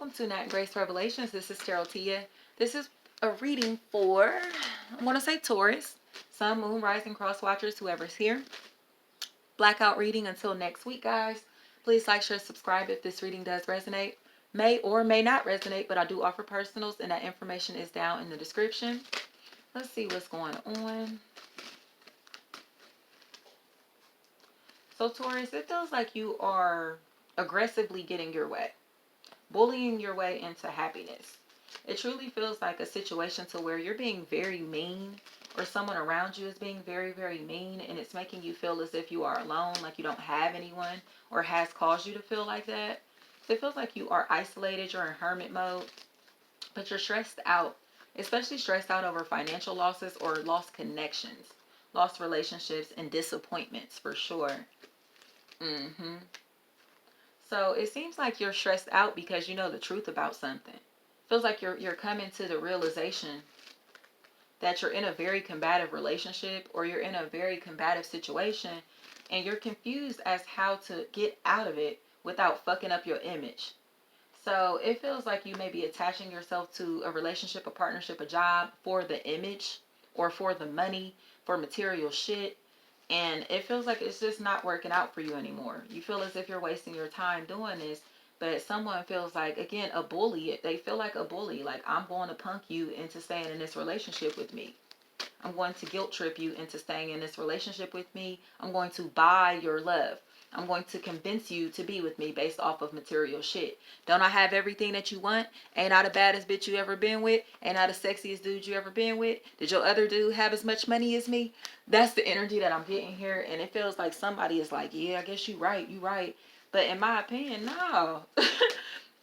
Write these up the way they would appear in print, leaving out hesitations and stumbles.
welcome to Nat and Grace Revelations. This is Tarot Tia. This is a reading for, I want to say Taurus, Sun, Moon, Rising, Cross Watchers, whoever's here. Blackout reading until next week, guys. Please like, share, subscribe if this reading does resonate. May or may not resonate, but I do offer personals, and that information is down in the description. Let's see what's going on. So, Taurus, it feels like you are aggressively getting your way, bullying your way into happiness. It truly feels like a situation to where you're being very mean, or someone around you is being very, very mean, and it's making you feel as if you are alone, like you don't have anyone, or has caused you to feel like that. So it feels like you are isolated, you're in hermit mode, but you're stressed out, especially stressed out over financial losses or lost connections, lost relationships, and disappointments for sure. So it seems like you're stressed out because you know the truth about something. Feels like you're coming to the realization that you're in a very combative relationship, or you're in a very combative situation, and you're confused as how to get out of it without fucking up your image. So it feels like you may be attaching yourself to a relationship, a partnership, a job for the image, or for the money, for material shit. And it feels like it's just not working out for you anymore. You feel as if you're wasting your time doing this. But someone feels like, again, a bully. They feel like a bully. Like, I'm going to punk you into staying in this relationship with me. I'm going to guilt trip you into staying in this relationship with me. I'm going to buy your love. I'm going to convince you to be with me based off of material shit. Don't I have everything that you want? Ain't I the baddest bitch you ever been with? Ain't I the sexiest dude you ever been with? Did your other dude have as much money as me? That's the energy that I'm getting here. And it feels like somebody is like, yeah, I guess you right. You right. But in my opinion, no.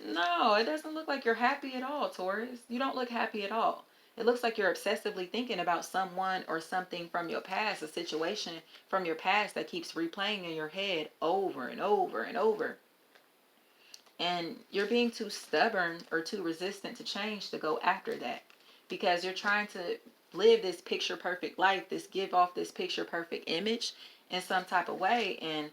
No, it doesn't look like you're happy at all, Taurus. You don't look happy at all. It looks like you're obsessively thinking about someone or something from your past, a situation from your past that keeps replaying in your head over and over and over. And you're being too stubborn or too resistant to change to go after that, because you're trying to live this picture perfect life, this give off this picture perfect image in some type of way, and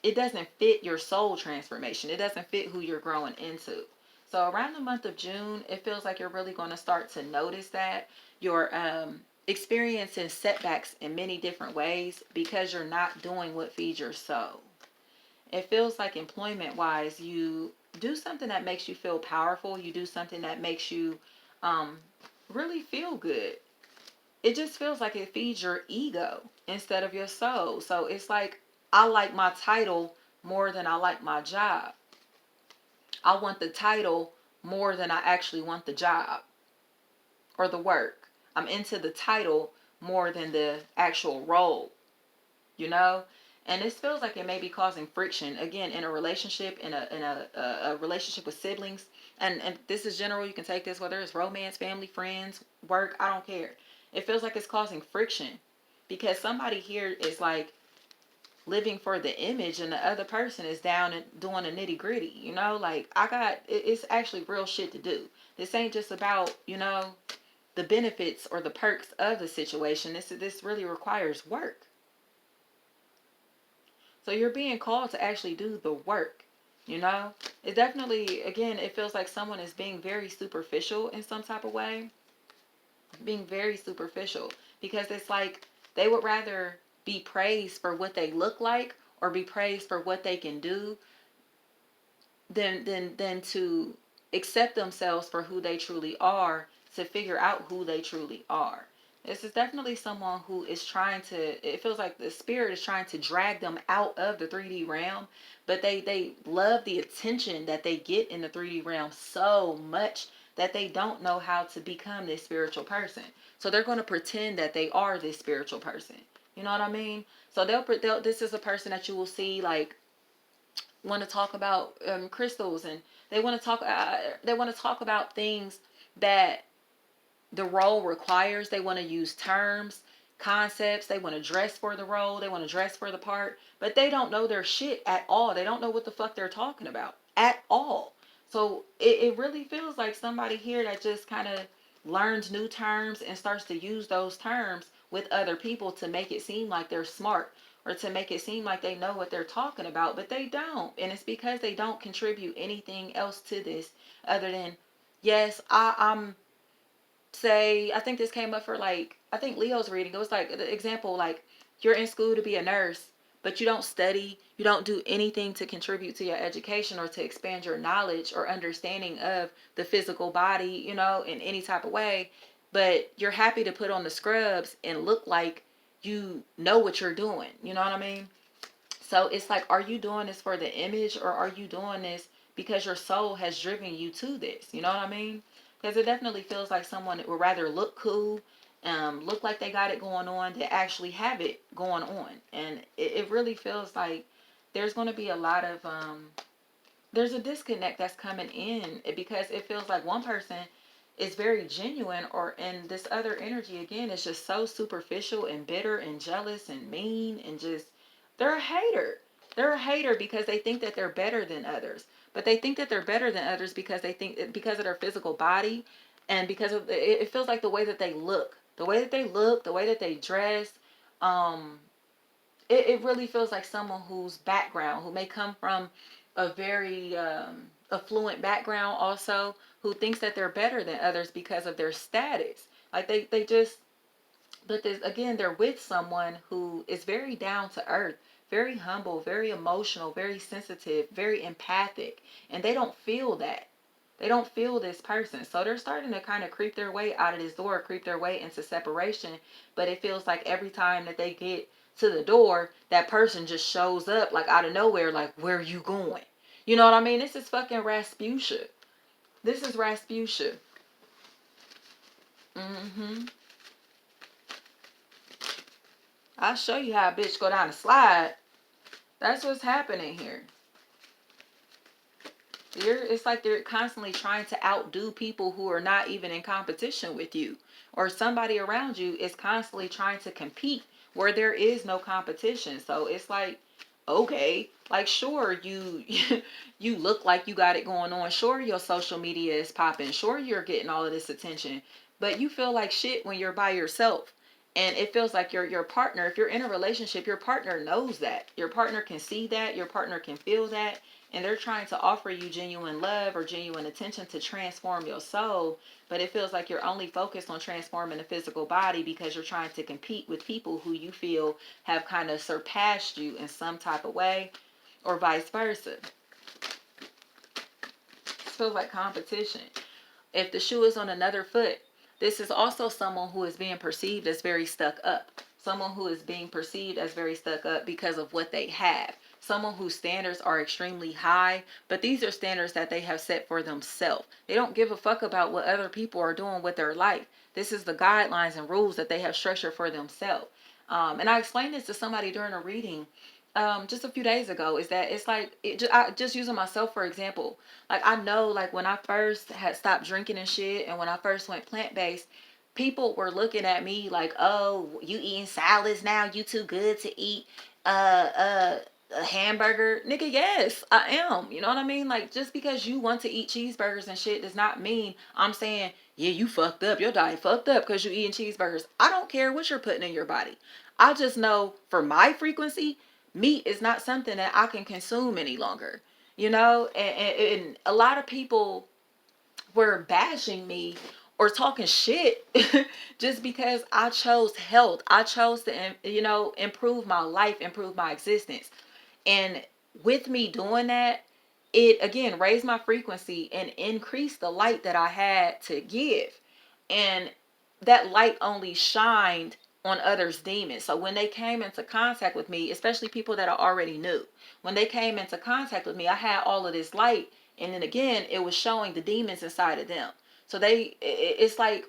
it doesn't fit your soul transformation. It doesn't fit who you're growing into. So around the month of June, it feels like you're really going to start to notice that you're experiencing setbacks in many different ways because you're not doing what feeds your soul. It feels like employment-wise, you do something that makes you feel powerful. You do something that makes you really feel good. It just feels like it feeds your ego instead of your soul. So it's like, I like my title more than I like my job. I want the title more than I actually want the job or the work. I'm into the title more than the actual role, you know? And this feels like it may be causing friction, again, in a relationship, in a relationship with siblings. And this is general. You can take this whether it's romance, family, friends, work. I don't care. It feels like it's causing friction because somebody here is like living for the image, and the other person is down and doing the nitty gritty, you know? Like, it's actually real shit to do. This ain't just about, you know, the benefits or the perks of the situation. This really requires work. So you're being called to actually do the work, you know? It definitely, again, it feels like someone is being very superficial in some type of way. Being very superficial. Because it's like they would rather be praised for what they look like or be praised for what they can do than to accept themselves for who they truly are, to figure out who they truly are. This is definitely someone who is trying to, it feels like the spirit is trying to drag them out of the 3D realm, but they love the attention that they get in the 3D realm so much that they don't know how to become this spiritual person. So they're going to pretend that they are this spiritual person. You know what I mean? So this is a person that you will see like want to talk about crystals, and they want to talk about things that the role requires. They want to use terms, concepts. They want to dress for the role. They want to dress for the part, but they don't know their shit at all. They don't know what the fuck they're talking about at all. So it really feels like somebody here that just kind of learns new terms and starts to use those terms with other people to make it seem like they're smart, or to make it seem like they know what they're talking about, but they don't. And it's because they don't contribute anything else to this other than, yes, I'm say, I think this came up for like, I think Leo's reading. It was like the example, like you're in school to be a nurse, but you don't study, you don't do anything to contribute to your education or to expand your knowledge or understanding of the physical body, you know, in any type of way. But you're happy to put on the scrubs and look like you know what you're doing. You know what I mean? So it's like, are you doing this for the image, or are you doing this because your soul has driven you to this? You know what I mean? Because it definitely feels like someone that would rather look cool, look like they got it going on, than actually have it going on. And it really feels like there's going to be a lot of, there's a disconnect that's coming in, because it feels like one person is very genuine, or and this other energy again is just so superficial and bitter and jealous and mean and just, they're a hater. They're a hater because they think that they're better than others. But they think that they're better than others because they think, because of their physical body, and because of it feels like the way that they look, the way that they look, the way that they dress. Um, it really feels like someone whose background, who may come from a very affluent background also, who thinks that they're better than others because of their status. Like they just, but this, again, they're with someone who is very down to earth, very humble, very emotional, very sensitive, very empathic, and they don't feel that. They don't feel this person. So they're starting to kind of creep their way out of this door, creep their way into separation. But it feels like every time that they get to the door, that person just shows up like out of nowhere, like, where are you going? You know what I mean? This is fucking Rasputia. This is Rasputia. Mm-hmm. I'll show you how a bitch go down a slide. That's what's happening here. It's like they're constantly trying to outdo people who are not even in competition with you, or somebody around you is constantly trying to compete where there is no competition. So it's like, okay, like, sure, you you look like you got it going on, sure your social media is popping, sure you're getting all of this attention, but you feel like shit when you're by yourself. And it feels like your partner, if you're in a relationship, your partner knows that, your partner can see that, your partner can feel that, and they're trying to offer you genuine love or genuine attention to transform your soul. But it feels like you're only focused on transforming the physical body because you're trying to compete with people who you feel have kind of surpassed you in some type of way, or vice versa. It feels like competition. If the shoe is on another foot, this is also someone who is being perceived as very stuck up. Someone who is being perceived as very stuck up because of what they have. Someone whose standards are extremely high, but these are standards that they have set for themselves. They don't give a fuck about what other people are doing with their life. This is the guidelines and rules that they have structured for themselves. And I explained this to somebody during a reading just a few days ago, is that it's like, I just using myself for example. Like, I know, like, when I first had stopped drinking and shit, and when I first went plant-based, people were looking at me like, oh, you eating salads now, you too good to eat uh uh a hamburger. Nigga, yes, I am. You know what I mean? Like, just because you want to eat cheeseburgers and shit does not mean I'm saying, yeah, you fucked up, your diet fucked up because you eating cheeseburgers. I don't care what you're putting in your body. I just know, for my frequency, meat is not something that I can consume any longer. You know, and a lot of people were bashing me or talking shit just because I chose health. I chose to, you know, improve my life, improve my existence. And with me doing that, it again raised my frequency and increased the light that I had to give. And that light only shined on others' demons. So when they came into contact with me, especially people that I already knew, when they came into contact with me, I had all of this light. And then again, it was showing the demons inside of them. So it's like,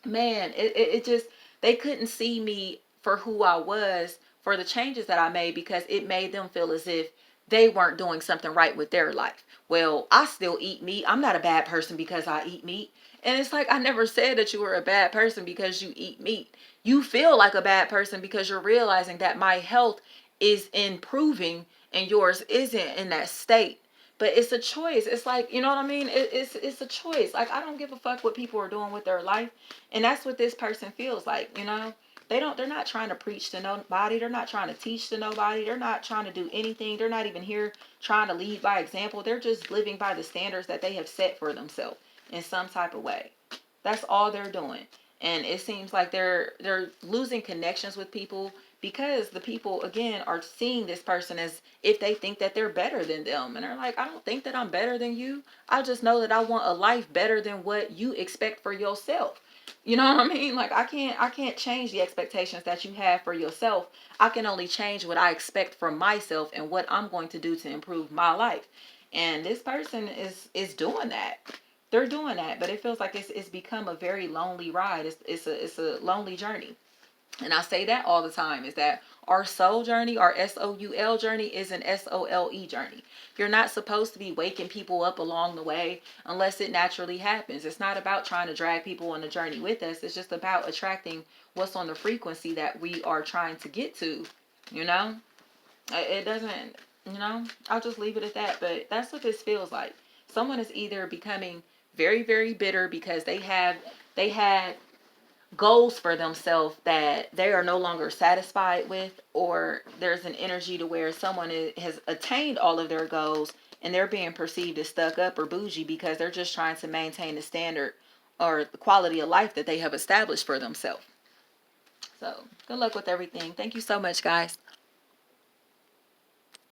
man, it just, they couldn't see me for who I was, for the changes that I made, because it made them feel as if they weren't doing something right with their life. Well, I still eat meat. I'm not a bad person because I eat meat. And it's like, I never said that you were a bad person because you eat meat. You feel like a bad person because you're realizing that my health is improving and yours isn't in that state. But it's a choice. It's like, you know what I mean? It's a choice. Like, I don't give a fuck what people are doing with their life. And that's what this person feels like, you know? they're not trying to preach to nobody. They're not trying to teach to nobody. They're not trying to do anything. They're not even here trying to lead by example. They're just living by the standards that they have set for themselves in some type of way. That's all they're doing. And it seems like they're losing connections with people because the people, again, are seeing this person as if they think that they're better than them. And they're like, I don't think that I'm better than you. I just know that I want a life better than what you expect for yourself. You know what I mean? Like, I can't change the expectations that you have for yourself. I can only change what I expect from myself and what I'm going to do to improve my life. And this person is doing that. They're doing that, but it feels like it's become a very lonely ride. It's a lonely journey. And I say that all the time, is that our soul journey, our SOUL journey, is an SOLE journey. You're not supposed to be waking people up along the way unless it naturally happens. It's not about trying to drag people on the journey with us. It's just about attracting what's on the frequency that we are trying to get to, you know? It doesn't, I'll just leave it at that. But that's what this feels like. Someone is either becoming very, very bitter because they had goals for themselves that they are no longer satisfied with, or there's an energy to where someone has attained all of their goals and they're being perceived as stuck up or bougie because they're just trying to maintain the standard or the quality of life that they have established for themselves. So good luck with everything. Thank you so much, guys.